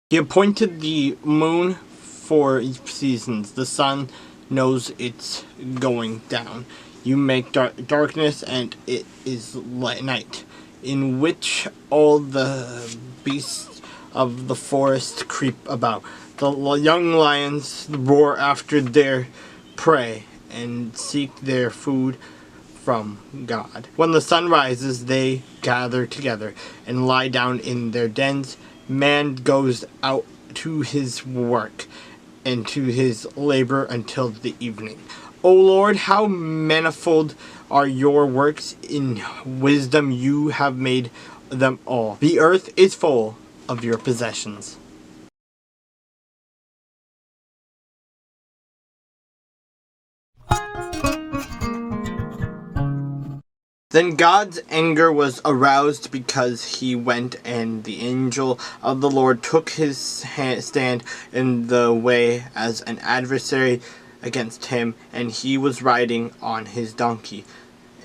He appointed the moon for seasons. The sun knows it's going down. You make darkness and it is night, in which all the beasts of the forest creep about. The young lions roar after their prey and seek their food from God. When the sun rises, they gather together and lie down in their dens. Man goes out to his work and to his labor until the evening. O Lord, how manifold are your works! In wisdom you have made them all. The earth is full of your possessions. Then God's anger was aroused because he went, and the angel of the Lord took his stand in the way as an adversary against him, and he was riding on his donkey,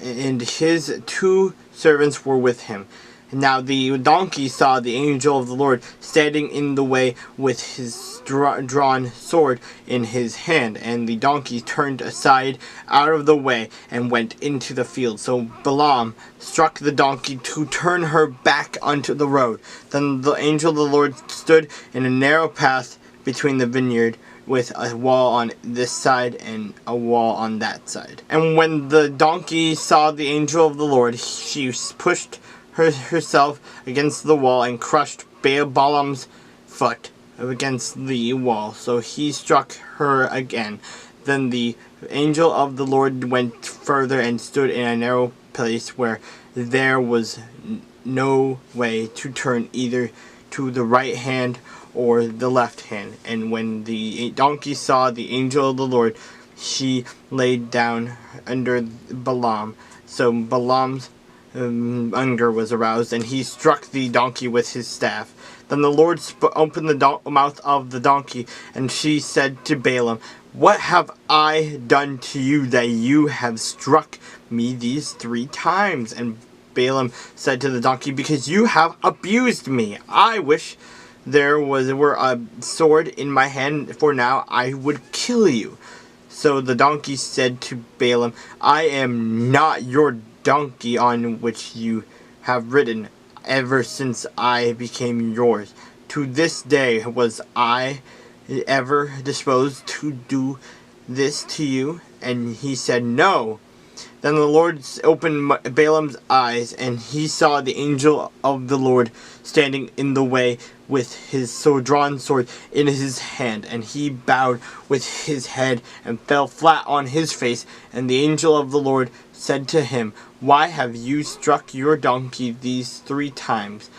and his 2 servants were with him. Now the donkey saw the angel of the Lord standing in the way with his drawn sword in his hand, and the donkey turned aside out of the way and went into the field. So Balaam struck the donkey to turn her back onto the road. Then the angel of the Lord stood in a narrow path between the vineyard, with a wall on this side and a wall on that side. And when the donkey saw the angel of the Lord, she pushed herself against the wall and crushed Balaam's foot against the wall. So he struck her again. Then the angel of the Lord went further and stood in a narrow place where there was no way to turn either to the right hand or the left hand. And when the donkey saw the angel of the Lord, she laid down under Balaam. So Balaam's anger was aroused, and he struck the donkey with his staff. Then the Lord opened the mouth of the donkey, and she said to Balaam, "What have I done to you that you have struck me these 3 times? And Balaam said to the donkey, "Because you have abused me. I wish there were a sword in my hand, for now I would kill you." So the donkey said to Balaam, "I am not your donkey on which you have ridden ever since I became yours. To this day was I ever disposed to do this to you?" And he said, "No." Then the Lord opened Balaam's eyes, and he saw the angel of the Lord standing in the way with his drawn sword in his hand. And he bowed with his head and fell flat on his face. And the angel of the Lord said to him, "Why have you struck your donkey these 3 times?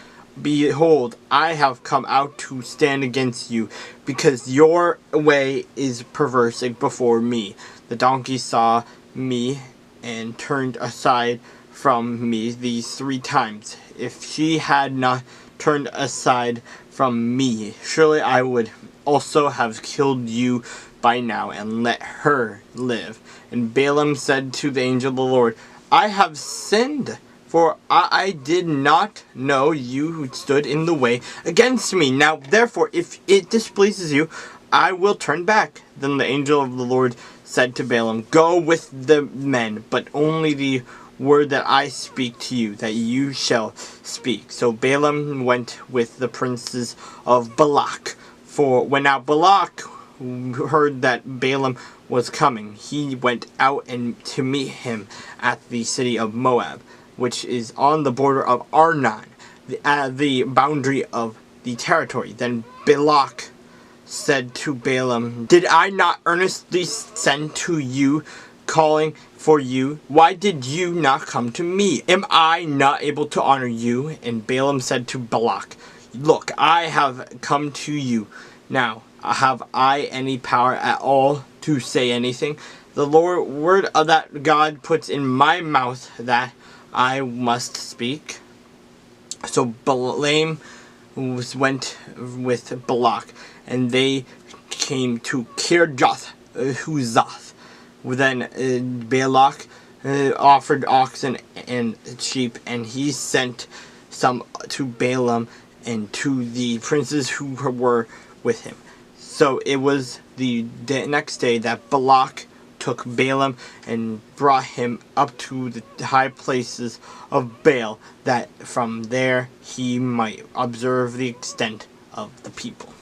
Behold, I have come out to stand against you, because your way is perverse before me." The donkey saw me and turned aside from me these 3 times. If she had not turned aside from me, surely I would also have killed you by now and let her live. And Balaam said to the angel of the Lord, "I have sinned, for I did not know you who stood in the way against me. Now therefore, if it displeases you, I will turn back." Then the angel of the Lord said to Balaam, "Go with the men, but only the word that I speak to you, that you shall speak." So Balaam went with the princes of Balak. For when now Balak heard that Balaam was coming, he went out and to meet him at the city of Moab, which is on the border of Arnon, the boundary of the territory. Then Balak said to Balaam, "Did I not earnestly send to you, calling for you? Why did you not come to me? Am I not able to honor you?" And Balaam said to Balak, "Look, I have come to you. Now, have I any power at all to say anything? The word that God puts in my mouth, that I must speak." So Balaam went with Balak, and they came to Kirjath-Huzoth. Then Balak offered oxen and sheep, and he sent some to Balaam and to the princes who were with him. So it was the next day that Balak took Balaam and brought him up to the high places of Baal, that from there he might observe the extent of the people.